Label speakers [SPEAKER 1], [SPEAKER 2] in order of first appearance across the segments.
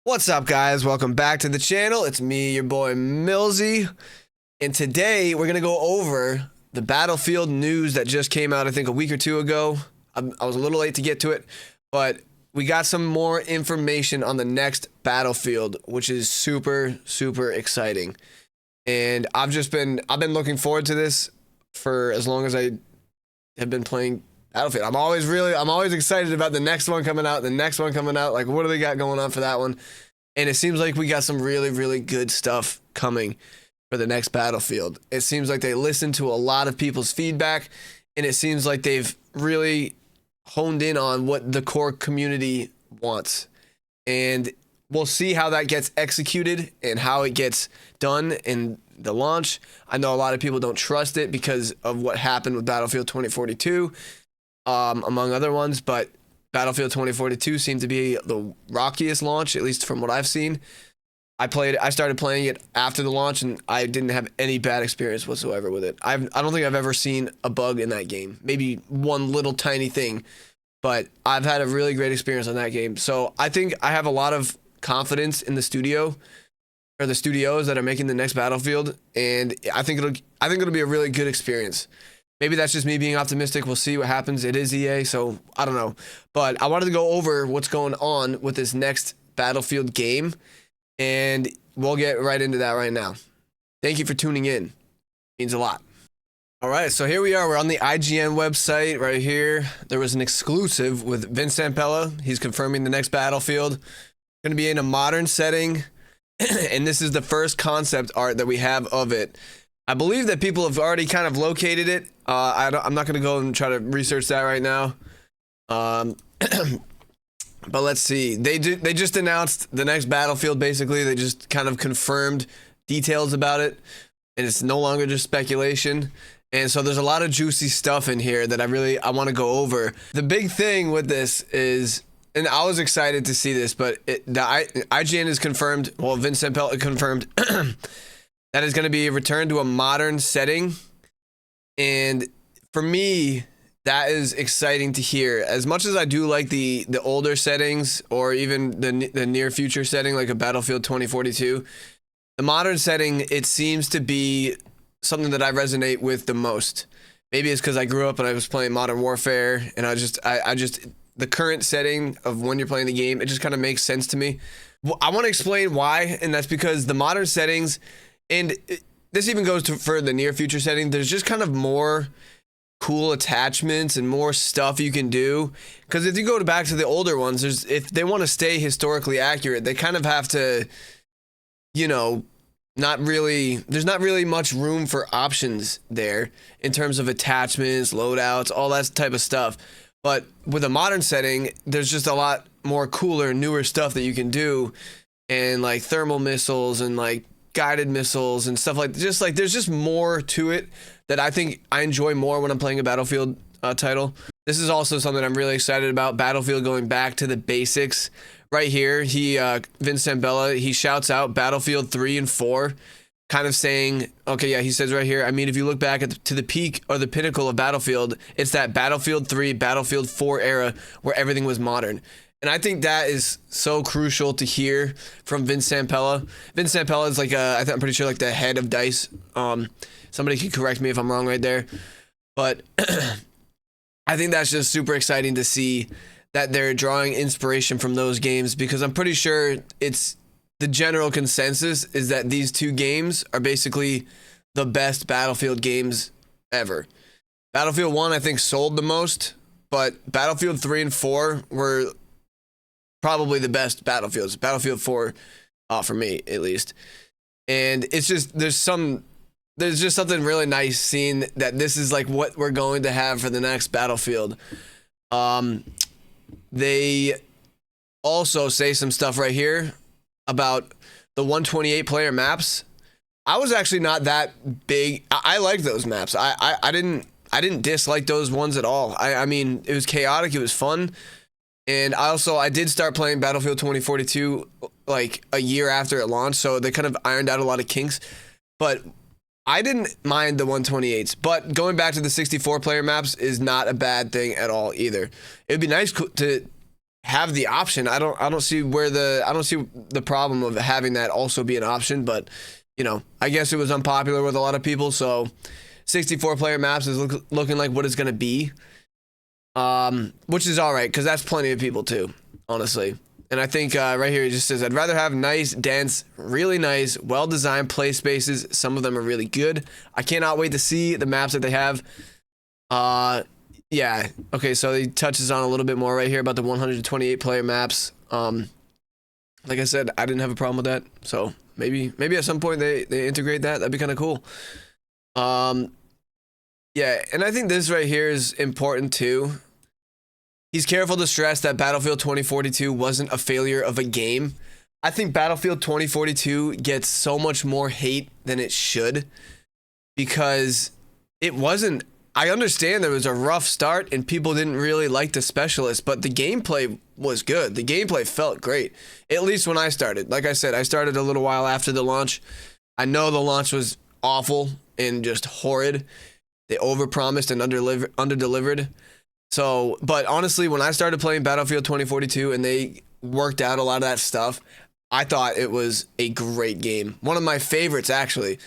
[SPEAKER 1] What's up, guys? Welcome back to the channel. It's me, your boy Millsy, and today we're gonna go over the Battlefield news that just came out, I think a week or two ago. I was a little late to get to it, but we got some more information on the next Battlefield, which is super exciting. And I've been looking forward to this for as long as I have been playing Battlefield. I'm always excited about the next one coming out, Like, what do they got going on for that one? And it seems like we got some really good stuff coming for the next Battlefield. It seems like they listened to a lot of people's feedback, and it seems like they've really honed in on what the core community wants. And we'll see how that gets executed and how it gets done in the launch. I know a lot of people don't trust it because of what happened with Battlefield 2042. Among other ones, but Battlefield 2042 seemed to be the rockiest launch, at least from what I've seen. I started playing it after the launch, and I didn't have any bad experience whatsoever with it. I don't think I've ever seen a bug in that game. Maybe one little tiny thing, but I've had a really great experience on that game. So I think I have a lot of confidence in the studio, or the studios that are making the next Battlefield, and I think it'll be a really good experience. Maybe that's just me being optimistic. We'll see what happens. It is EA, so I don't know. But I wanted to go over what's going on with this next Battlefield game, and we'll get right into that right now. Thank you for tuning in. It means a lot. All right, so here we are. We're on the IGN website right here. There was an exclusive with Vince Zampella. He's confirming the next Battlefield. Going to be in a modern setting, and this is the first concept art that we have of it. I believe that people have already kind of located it. I'm not going to go and try to research that right now. But let's see. They just announced the next Battlefield, basically. They just kind of confirmed details about it, and it's no longer just speculation. And so there's a lot of juicy stuff in here that I want to go over. The big thing with this is, and I was excited to see this, but IGN is confirmed, well, Vince Zampella confirmed that is going to be a return to a modern setting. And for me, that is exciting to hear. As much as I do like the older settings, or even the near future setting, like a Battlefield 2042, the modern setting, it seems to be something that I resonate with the most. Maybe it's because I grew up and I was playing Modern Warfare, and I just the current setting of when you're playing the game, it just kind of makes sense to me. Well, I want to explain why, and that's because the modern settings, and this even goes for the near future setting, there's just kind of more cool attachments and more stuff you can do. Because if you go back to the older ones, if they want to stay historically accurate, they kind of have to, there's not really much room for options there in terms of attachments, loadouts, all that type of stuff. But with a modern setting, there's just a lot more cooler, newer stuff that you can do, and like thermal missiles and like guided missiles and stuff there's just more to it that I think I enjoy more when I'm playing a Battlefield title. This is also something I'm really excited about. Battlefield going back to the basics. Right here, Vince Zampella, he shouts out Battlefield 3 and 4, kind of saying, okay, yeah, he says right here, I mean, if you look back to the peak or the pinnacle of Battlefield, it's that Battlefield 3, Battlefield 4 era where everything was modern. And I think that is so crucial to hear from Vince Zampella. Vince Zampella is I'm pretty sure like the head of DICE. Somebody can correct me if I'm wrong right there. But I think that's just super exciting to see that they're drawing inspiration from those games, because I'm pretty sure it's the general consensus is that these two games are basically the best Battlefield games ever. Battlefield 1, I think, sold the most, but Battlefield 3 and 4 were probably the best Battlefields. Battlefield 4, for me at least. And it's just there's just something really nice seeing that this is like what we're going to have for the next Battlefield. They also say some stuff right here about the 128 player maps. I was actually not that big. I liked those maps. I didn't dislike those ones at all. I mean, it was chaotic. It was fun. And I did start playing Battlefield 2042 like a year after it launched, so they kind of ironed out a lot of kinks. But I didn't mind the 128s. But going back to the 64 player maps is not a bad thing at all either. It would be nice to have the option. I don't see the problem of having that also be an option, but you know, I guess it was unpopular with a lot of people, so 64 player maps is looking like what it's going to be. Which is all right, because that's plenty of people too, honestly. And I think right here it just says, I'd rather have nice, dense, really nice, well-designed play spaces. Some of them are really good. I cannot wait to see the maps that they have. Yeah, okay, so he touches on a little bit more right here about the 128 player maps. Like I said, I didn't have a problem with that, so maybe at some point they integrate that. That'd be kind of cool. Yeah, and I think this right here is important too. He's careful to stress that Battlefield 2042 wasn't a failure of a game. I think Battlefield 2042 gets so much more hate than it should because it wasn't. I understand there was a rough start and people didn't really like the specialist, but the gameplay was good. The gameplay felt great, at least when I started. Like I said, I started a little while after the launch. I know the launch was awful and just horrid. They overpromised and underdelivered. So, but honestly, when I started playing Battlefield 2042 and they worked out a lot of that stuff, I thought it was a great game. One of my favorites, actually.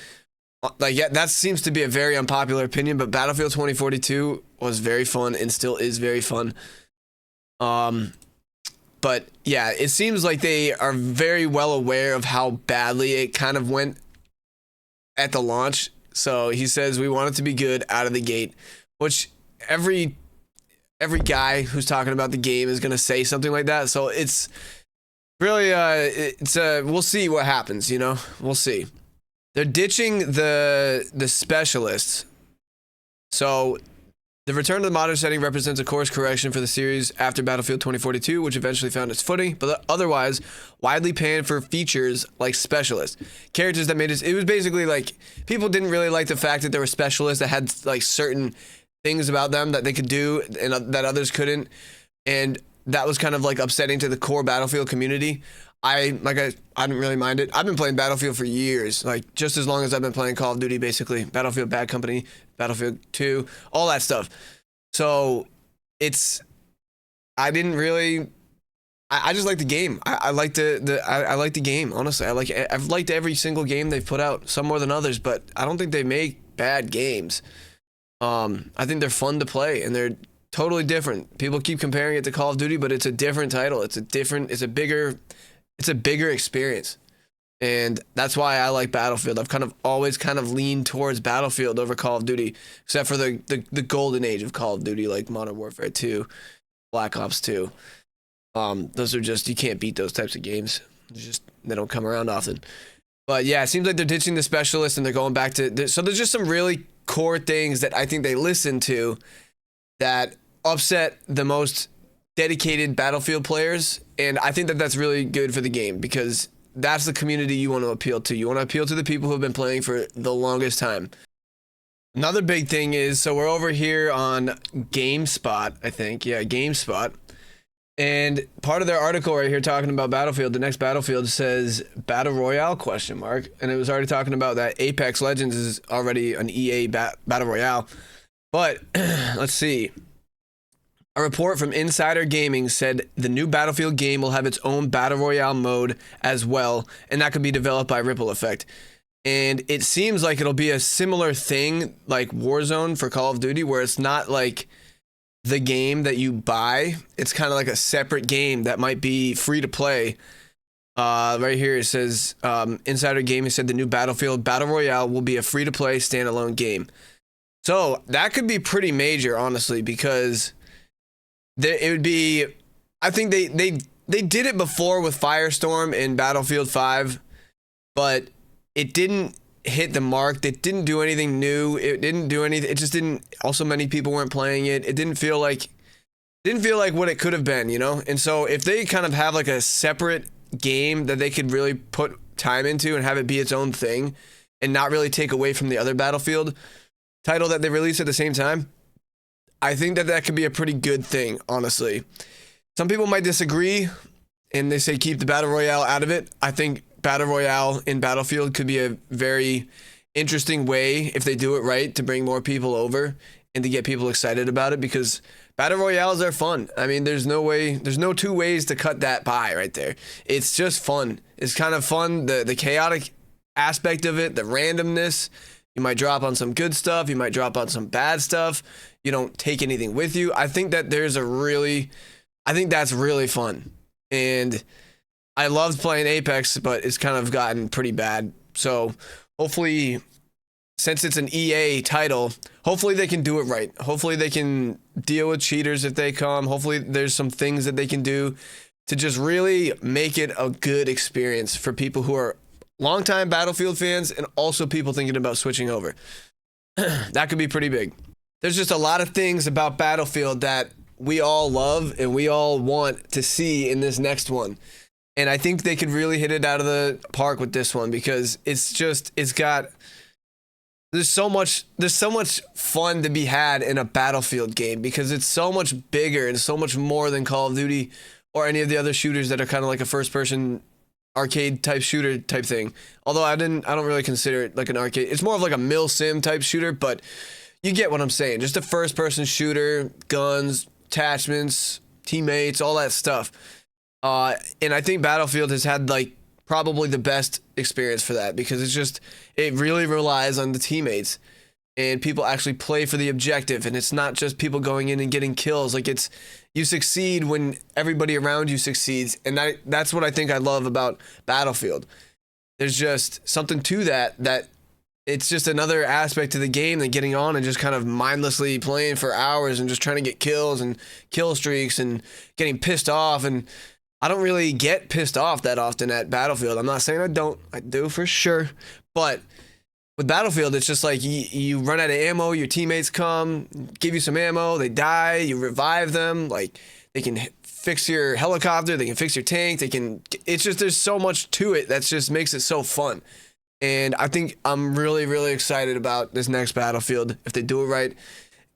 [SPEAKER 1] Like, yeah, that seems to be a very unpopular opinion, but Battlefield 2042 was very fun and still is very fun. But yeah, it seems like they are very well aware of how badly it kind of went at the launch. So he says we want it to be good out of the gate, which every guy who's talking about the game is going to say something like that. So it's really, we'll see what happens, you know, we'll see. They're ditching the specialists. So the return to the modern setting represents a course correction for the series after Battlefield 2042, which eventually found its footing, but otherwise widely panned for features like specialists. Characters that made it was basically like, people didn't really like the fact that there were specialists that had like certain things about them that they could do and that others couldn't, and that was kind of like upsetting to the core Battlefield community. I didn't really mind it. I've been playing Battlefield for years, like just as long as I've been playing Call of Duty, basically. Battlefield Bad Company, Battlefield 2, all that stuff. So I just like the game. I like the game, honestly. I've liked every single game they've put out, some more than others, but I don't think they make bad games. I think they're fun to play and they're totally different. People keep comparing it to Call of Duty, but it's a different title. It's a bigger experience. And that's why I like Battlefield. I've always leaned towards Battlefield over Call of Duty, except for the golden age of Call of Duty, like Modern Warfare 2, Black Ops 2. Those are just, you can't beat those types of games. They don't come around often. But yeah, it seems like they're ditching the specialists and they're going back to, so there's just some really core things that I think they listen to that upset the most dedicated Battlefield players, and I think that that's really good for the game because that's the community you want to appeal to. You want to appeal to the people who have been playing for the longest time. Another big thing is, so we're over here on GameSpot, I think. Yeah, GameSpot. And part of their article right here talking about Battlefield, the next Battlefield says Battle Royale ? And it was already talking about that Apex Legends is already an EA Battle Royale. But let's see. A report from Insider Gaming said the new Battlefield game will have its own Battle Royale mode as well, and that could be developed by Ripple Effect. And it seems like it'll be a similar thing like Warzone for Call of Duty, where it's not like the game that you buy. It's kind of like a separate game that might be free to play. Right here it says, Insider Gaming said the new Battlefield Battle Royale will be a free to play standalone game. So that could be pretty major, honestly, because it would be, I think they did it before with Firestorm in Battlefield 5, but it didn't hit the mark. It didn't do anything new. It didn't do anything. It just didn't, also many people weren't playing it. It didn't feel like what it could have been, you know? And so if they kind of have like a separate game that they could really put time into and have it be its own thing and not really take away from the other Battlefield title that they released at the same time, I think that could be a pretty good thing, honestly. Some people might disagree and they say keep the Battle Royale out of it. I think Battle Royale in Battlefield could be a very interesting way, if they do it right, to bring more people over and to get people excited about it, because Battle Royales are fun. I mean, there's no two ways to cut that pie right there. It's just fun. It's kind of fun. The chaotic aspect of it, the randomness. You might drop on some good stuff. You might drop on some bad stuff. You don't take anything with you. I think that's really fun. And I loved playing Apex, but it's kind of gotten pretty bad. So hopefully, since it's an EA title, hopefully they can do it right. Hopefully they can deal with cheaters if they come. Hopefully there's some things that they can do to just really make it a good experience for people who are longtime Battlefield fans and also people thinking about switching over. That could be pretty big. There's just a lot of things about Battlefield that we all love and we all want to see in this next one. And I think they could really hit it out of the park with this one because there's so much fun to be had in a Battlefield game because it's so much bigger and so much more than Call of Duty or any of the other shooters that are kind of like a first person arcade type shooter type thing. Although I don't really consider it like an arcade. It's more of like a mil sim type shooter, but you get what I'm saying. Just a first person shooter, guns, attachments, teammates, all that stuff. And I think Battlefield has had like probably the best experience for that because it really relies on the teammates and people actually play for the objective, and it's not just people going in and getting kills. Like you succeed when everybody around you succeeds, and that's what I think I love about Battlefield. There's just something to that it's just another aspect to the game than getting on and just kind of mindlessly playing for hours and just trying to get kills and kill streaks and getting pissed off. And I don't really get pissed off that often at Battlefield. I'm not saying I don't. I do for sure. But with Battlefield, it's just like you run out of ammo, your teammates come, give you some ammo, they die, you revive them. Like, they can fix your helicopter, they can fix your tank, it's just, there's so much to it that just makes it so fun. And I think I'm really, really excited about this next Battlefield if they do it right.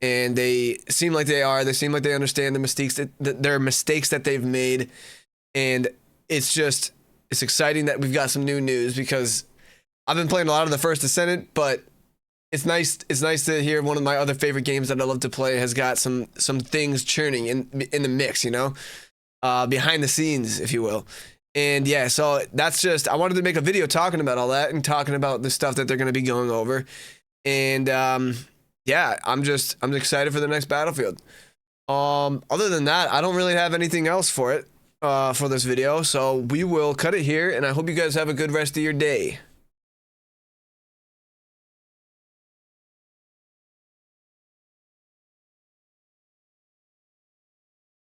[SPEAKER 1] And they seem like they understand the mistakes that they've made. And it's exciting that we've got some new news because I've been playing a lot of the First Ascendant, but it's nice to hear one of my other favorite games that I love to play has got some things churning in the mix, behind the scenes, if you will. And yeah, so I wanted to make a video talking about all that and talking about the stuff that they're going to be going over. And yeah, I'm excited for the next Battlefield. Other than that, I don't really have anything else for it. For this video, so we will cut it here, and I hope you guys have a good rest of your day.